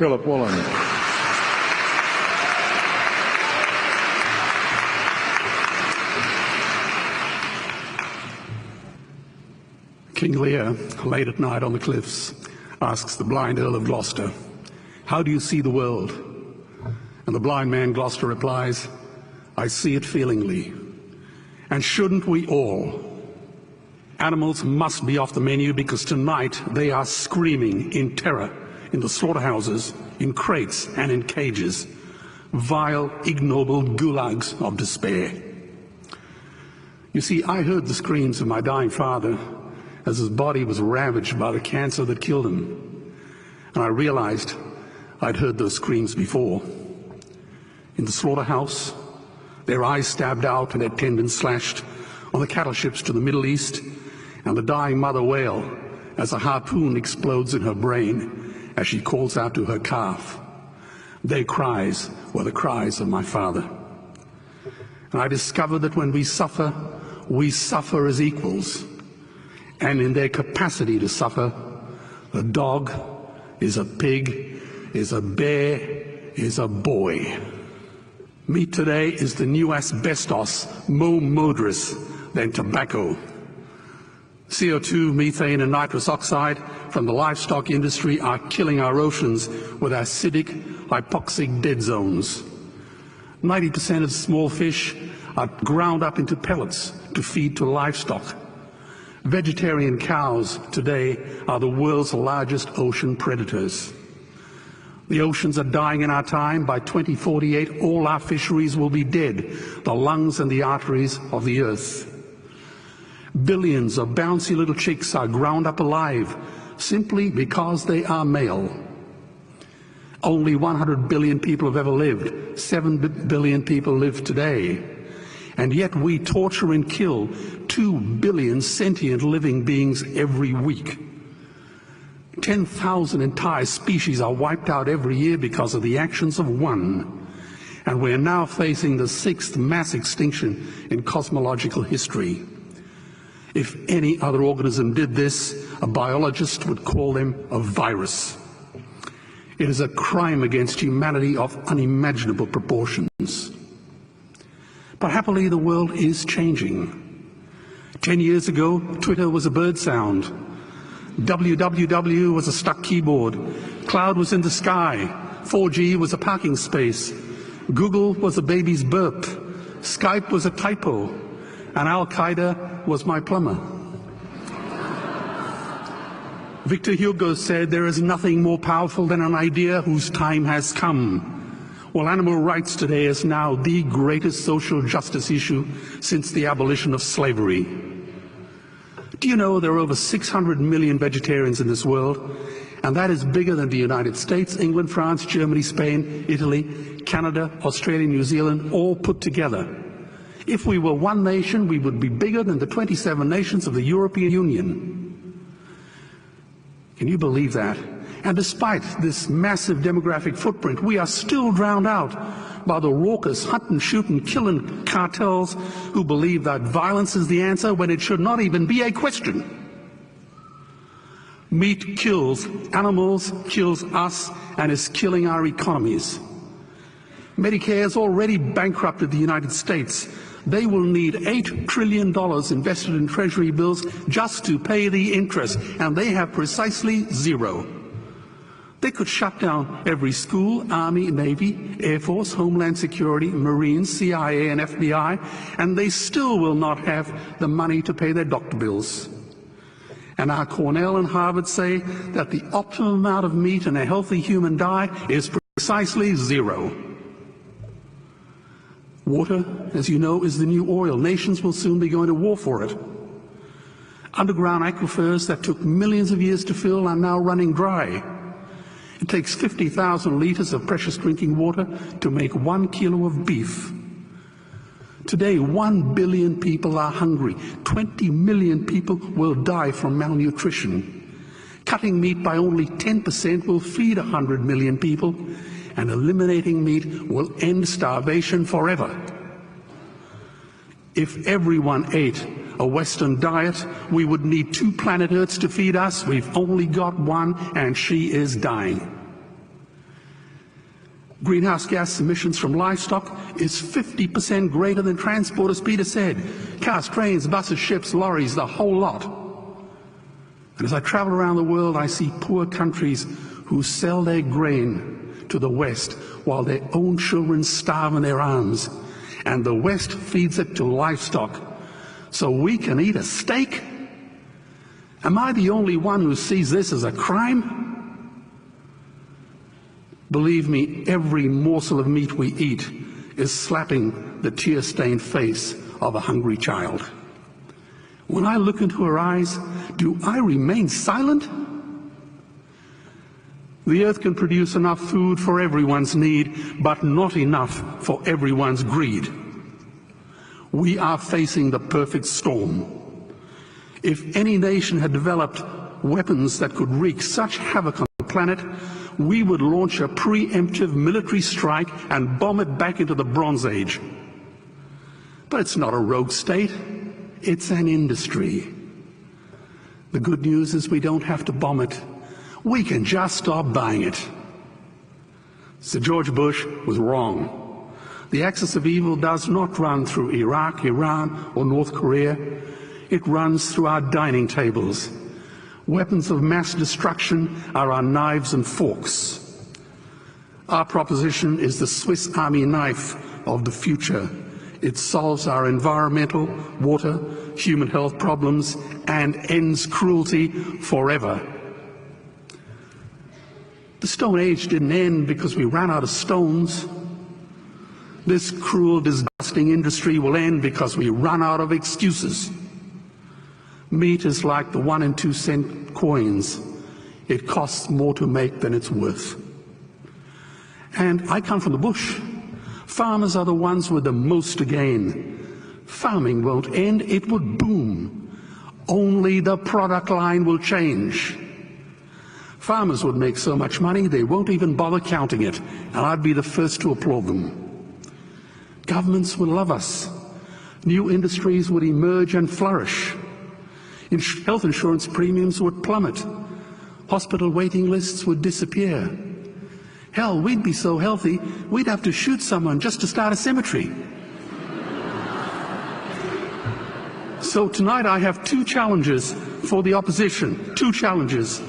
Philip Woolen. King Lear, late at night on the cliffs, asks the blind Earl of Gloucester, "How do you see the world?" And the blind man Gloucester replies, "I see it feelingly." And shouldn't we all? Animals must be off the menu because tonight they are screaming in terror in the slaughterhouses, in crates and in cages. Vile, ignoble gulags of despair. You see, I heard the screams of my dying father as his body was ravaged by the cancer that killed him. And I realized I'd heard those screams before. In the slaughterhouse, their eyes stabbed out and their tendons slashed, on the cattle ships to the Middle East, and the dying mother wail as a harpoon explodes in her brain as she calls out to her calf. Their cries were the cries of my father. And I discovered that when we suffer as equals. And in their capacity to suffer, a dog is a pig, is a bear, is a boy. Meat today is the new asbestos, more murderous than tobacco. CO2, methane and nitrous oxide from the livestock industry are killing our oceans with acidic, hypoxic dead zones. 90% of small fish are ground up into pellets to feed to livestock. Vegetarian cows today are the world's largest ocean predators. The oceans are dying in our time. By 2048, all our fisheries will be dead, the lungs and the arteries of the earth. Billions of bouncy little chicks are ground up alive simply because they are male. Only 100 billion people have ever lived. 7 billion people live today. And yet we torture and kill 2 billion sentient living beings every week. 10,000 entire species are wiped out every year because of the actions of one. And we're now facing the 6th mass extinction in cosmological history. If any other organism did this, a biologist would call them a virus. It is a crime against humanity of unimaginable proportions. But happily, the world is changing. 10 years ago, Twitter was a bird sound. www was a stuck keyboard. Cloud was in the sky. 4G was a parking space. Google was a baby's burp. Skype was a typo. And Al-Qaeda was my plumber. Victor Hugo said, "There is nothing more powerful than an idea whose time has come." Well, animal rights today is now the greatest social justice issue since the abolition of slavery. Do you know there are over 600 million vegetarians in this world? And that is bigger than the United States, England, France, Germany, Spain, Italy, Canada, Australia, New Zealand, all put together. If we were one nation, we would be bigger than the 27 nations of the European Union. Can you believe that? And despite this massive demographic footprint, we are still drowned out by the raucous hunt and shoot and killing cartels who believe that violence is the answer when it should not even be a question. Meat kills animals, kills us, and is killing our economies. Medicare has already bankrupted the United States. They will need $8 trillion invested in Treasury bills just to pay the interest, and they have precisely zero. They could shut down every school, Army, Navy, Air Force, Homeland Security, Marines, CIA, and FBI, and they still will not have the money to pay their doctor bills. And our Cornell and Harvard say that the optimum amount of meat in a healthy human diet is precisely zero. Water, as you know, is the new oil. Nations will soon be going to war for it. Underground aquifers that took millions of years to fill are now running dry. It takes 50,000 liters of precious drinking water to make 1 kilo of beef. Today, 1 billion people are hungry. 20 million people will die from malnutrition. Cutting meat by only 10% will feed 100 million people, and eliminating meat will end starvation forever. If everyone ate a Western diet, we would need 2 planet Earths to feed us. We've only got one, and she is dying. Greenhouse gas emissions from livestock is 50% greater than transport, as Peter said. Cars, trains, buses, ships, lorries, the whole lot. And as I travel around the world, I see poor countries who sell their grain to the West while their own children starve in their arms. And the West feeds it to livestock so we can eat a steak? Am I the only one who sees this as a crime? Believe me, every morsel of meat we eat is slapping the tear-stained face of a hungry child. When I look into her eyes, do I remain silent? The earth can produce enough food for everyone's need, but not enough for everyone's greed. We are facing the perfect storm. If any nation had developed weapons that could wreak such havoc on the planet, we would launch a preemptive military strike and bomb it back into the Bronze Age. But it's not a rogue state, it's an industry. The good news is we don't have to bomb it. We can just stop buying it. Sir George Bush was wrong. The axis of evil does not run through Iraq, Iran, or North Korea. It runs through our dining tables. Weapons of mass destruction are our knives and forks. Our proposition is the Swiss Army knife of the future. It solves our environmental, water, human health problems and ends cruelty forever. The Stone Age didn't end because we ran out of stones. This cruel, disgusting industry will end because we run out of excuses. Meat is like the 1 and 2 cent coins. It costs more to make than it's worth. And I come from the bush. Farmers are the ones with the most to gain. Farming won't end, it would boom. Only the product line will change. Farmers would make so much money they won't even bother counting it, and I'd be the first to applaud them. Governments would love us. New industries would emerge and flourish. Health insurance premiums would plummet. Hospital waiting lists would disappear. Hell, we'd be so healthy, we'd have to shoot someone just to start a cemetery. So tonight I have 2 challenges for the opposition. 2 challenges.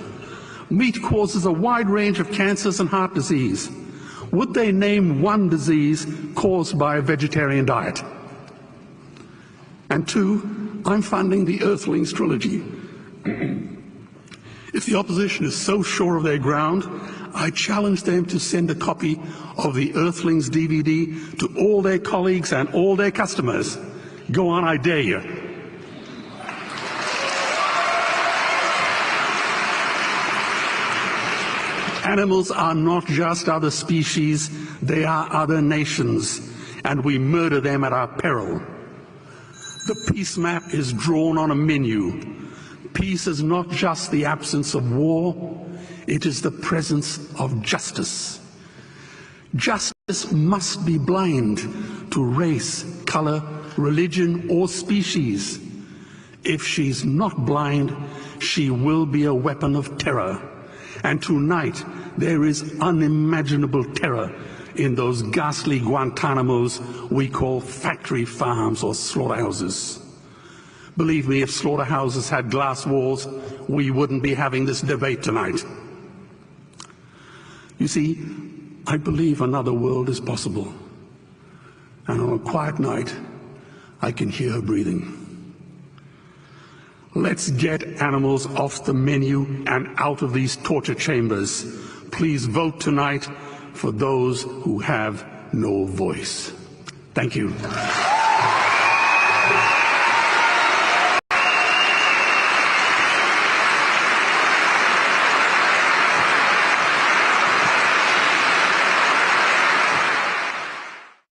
Meat causes a wide range of cancers and heart disease. Would they name one disease caused by a vegetarian diet? And 2, I'm funding the Earthlings trilogy. If the opposition is so sure of their ground, I challenge them to send a copy of the Earthlings DVD to all their colleagues and all their customers. Go on, I dare you. Animals are not just other species, they are other nations, and we murder them at our peril. The peace map is drawn on a menu. Peace is not just the absence of war, it is the presence of justice. Justice must be blind to race, color, religion, or species. If she's not blind, she will be a weapon of terror. And tonight, there is unimaginable terror in those ghastly Guantanamos we call factory farms or slaughterhouses. Believe me, if slaughterhouses had glass walls, we wouldn't be having this debate tonight. You see, I believe another world is possible. And on a quiet night, I can hear her breathing. Let's get animals off the menu and out of these torture chambers. Please vote tonight for those who have no voice. Thank you.